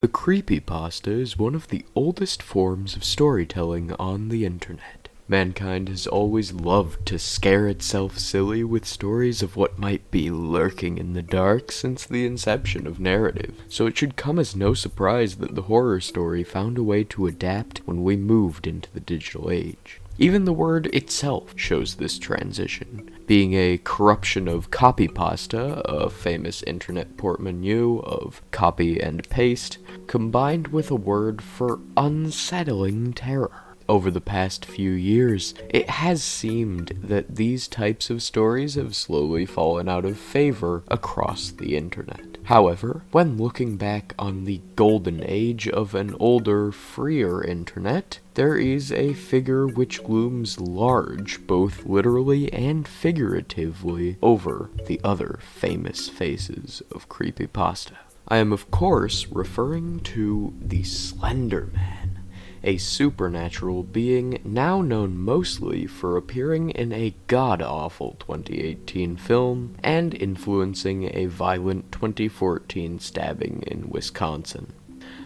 The creepypasta is one of the oldest forms of storytelling on the internet. Mankind has always loved to scare itself silly with stories of what might be lurking in the dark since the inception of narrative, so it should come as no surprise that the horror story found a way to adapt when we moved into the digital age. Even the word itself shows this transition, being a corruption of copypasta, a famous internet portmanteau of copy and paste, combined with a word for unsettling terror. Over the past few years, it has seemed that these types of stories have slowly fallen out of favor across the internet. However, when looking back on the golden age of an older, freer internet, there is a figure which looms large, both literally and figuratively, over the other famous faces of creepypasta. I am of course referring to the Slenderman, a supernatural being now known mostly for appearing in a god-awful 2018 film and influencing a violent 2014 stabbing in Wisconsin.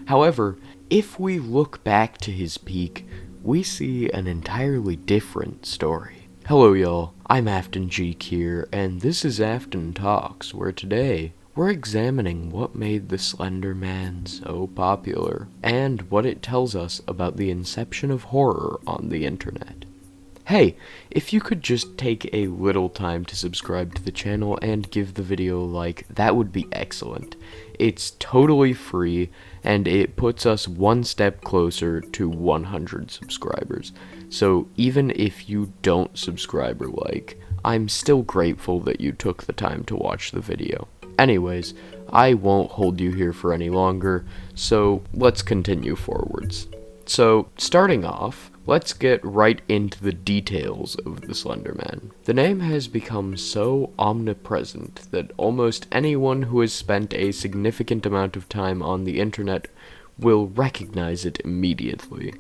However, if we look back to his peak, we see an entirely different story. Hello y'all, I'm Afton Geek here, and this is Afton Talks, where today we're examining what made the Slender Man so popular, and what it tells us about the inception of horror on the internet. Hey, if you could just take a little time to subscribe to the channel and give the video a like, that would be excellent. It's totally free, and it puts us one step closer to 100 subscribers. So even if you don't subscribe or like, I'm still grateful that you took the time to watch the video. Anyways, I won't hold you here for any longer, so let's continue forwards. So, starting off, let's get right into the details of the Slenderman. The name has become so omnipresent that almost anyone who has spent a significant amount of time on the internet will recognize it immediately.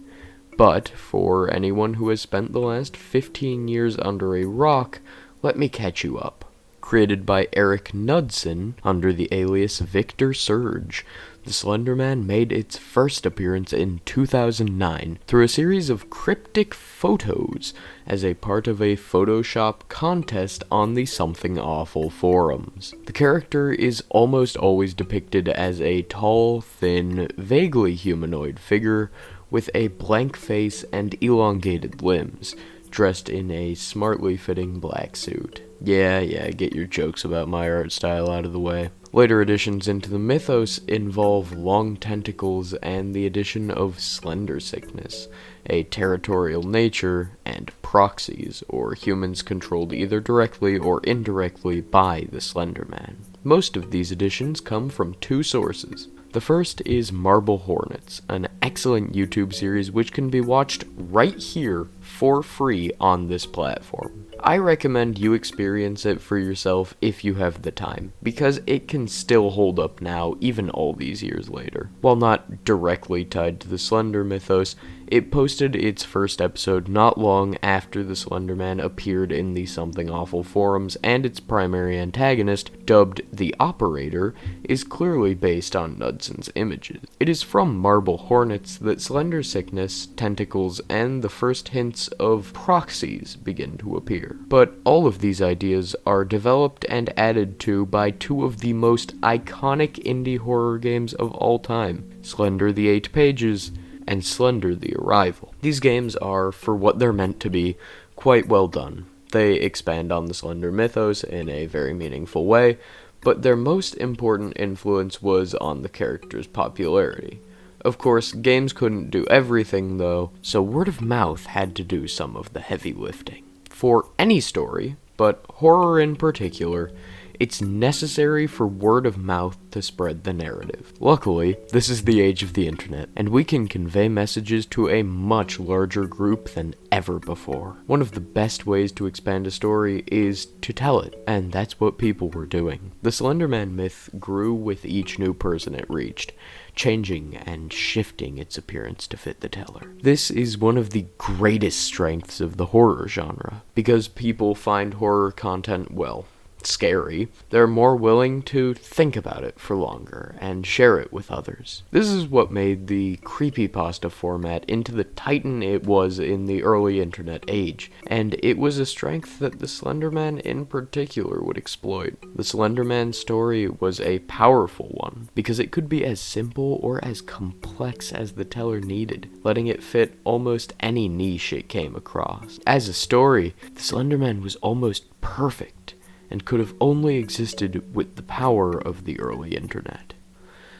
But, for anyone who has spent the last 15 years under a rock, let me catch you up. Created by Eric Knudsen under the alias Victor Surge, the Slenderman made its first appearance in 2009 through a series of cryptic photos as a part of a Photoshop contest on the Something Awful forums. The character is almost always depicted as a tall, thin, vaguely humanoid figure with a blank face and elongated limbs, dressed in a smartly fitting black suit. Yeah, get your jokes about my art style out of the way. Later additions into the mythos involve long tentacles and the addition of slender sickness, a territorial nature, and proxies, or humans controlled either directly or indirectly by the Slenderman. Most of these additions come from two sources. The first is Marble Hornets, an excellent YouTube series which can be watched right here for free on this platform. I recommend you experience it for yourself if you have the time, because it can still hold up now, even all these years later. While not directly tied to the Slender mythos, it posted its first episode not long after the Slenderman appeared in the Something Awful forums, and its primary antagonist, dubbed the Operator, is clearly based on Knudsen's images. It is from Marble Hornets that slender sickness, tentacles, and the first hints of proxies begin to appear. But all of these ideas are developed and added to by two of the most iconic indie horror games of all time, Slender the 8 Pages and Slender the Arrival. These games are, for what they're meant to be, quite well done. They expand on the Slender mythos in a very meaningful way, but their most important influence was on the character's popularity. Of course, games couldn't do everything though, so word of mouth had to do some of the heavy lifting. For any story, but horror in particular, it's necessary for word of mouth to spread the narrative. Luckily, this is the age of the internet, and we can convey messages to a much larger group than ever before. One of the best ways to expand a story is to tell it, and that's what people were doing. The Slenderman myth grew with each new person it reached, changing and shifting its appearance to fit the teller. This is one of the greatest strengths of the horror genre, because people find horror content, well, scary, they're more willing to think about it for longer and share it with others. This is what made the creepypasta format into the titan it was in the early internet age, and it was a strength that the Slenderman in particular would exploit. The Slenderman story was a powerful one, because it could be as simple or as complex as the teller needed, letting it fit almost any niche it came across. As a story, the Slenderman was almost perfect, and could have only existed with the power of the early internet.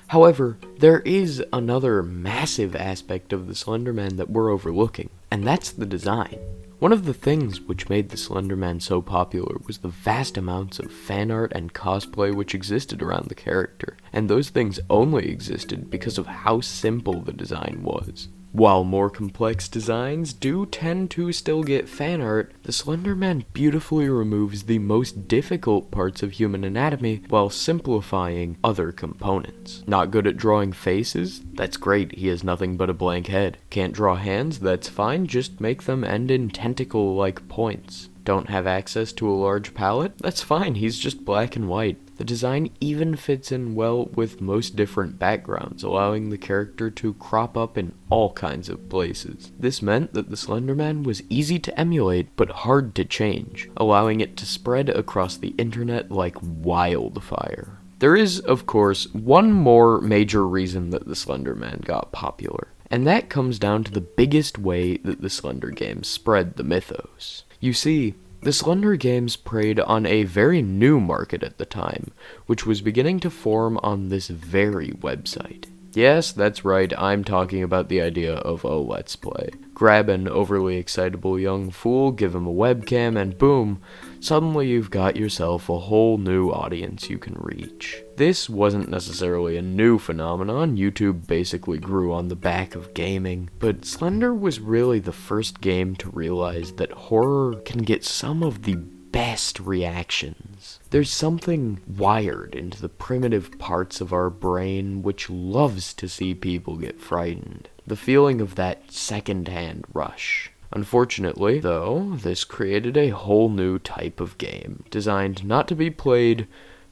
However, there is another massive aspect of the Slenderman that we're overlooking, and that's the design. One of the things which made the Slenderman so popular was the vast amounts of fan art and cosplay which existed around the character, and those things only existed because of how simple the design was. While more complex designs do tend to still get fan art, the Slenderman beautifully removes the most difficult parts of human anatomy while simplifying other components. Not good at drawing faces? That's great, he has nothing but a blank head. Can't draw hands? That's fine, just make them end in tentacle-like points. Don't have access to a large palette? That's fine, he's just black and white. The design even fits in well with most different backgrounds, allowing the character to crop up in all kinds of places. This meant that the Slenderman was easy to emulate, but hard to change, allowing it to spread across the internet like wildfire. There is, of course, one more major reason that the Slenderman got popular, and that comes down to the biggest way that the Slender games spread the mythos. You see, the Slender games preyed on a very new market at the time, which was beginning to form on this very website. Yes, that's right, I'm talking about the idea of a Let's Play. Grab an overly excitable young fool, give him a webcam, and boom, suddenly you've got yourself a whole new audience you can reach. This wasn't necessarily a new phenomenon, YouTube basically grew on the back of gaming, but Slender was really the first game to realize that horror can get some of the best reactions. There's something wired into the primitive parts of our brain which loves to see people get frightened. The feeling of that second-hand rush. Unfortunately, though, this created a whole new type of game, designed not to be played,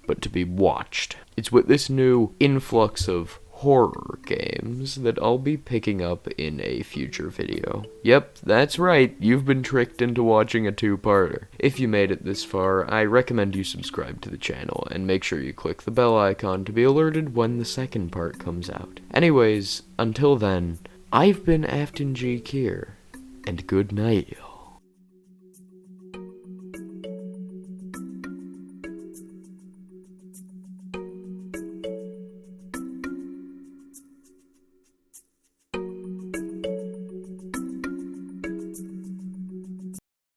but to be watched. It's with this new influx of horror games that I'll be picking up in a future video. Yep, that's right, you've been tricked into watching a two-parter. If you made it this far, I recommend you subscribe to the channel, and make sure you click the bell icon to be alerted when the second part comes out. Anyways, until then, I've been Afton G. Kier, and good night, y'all.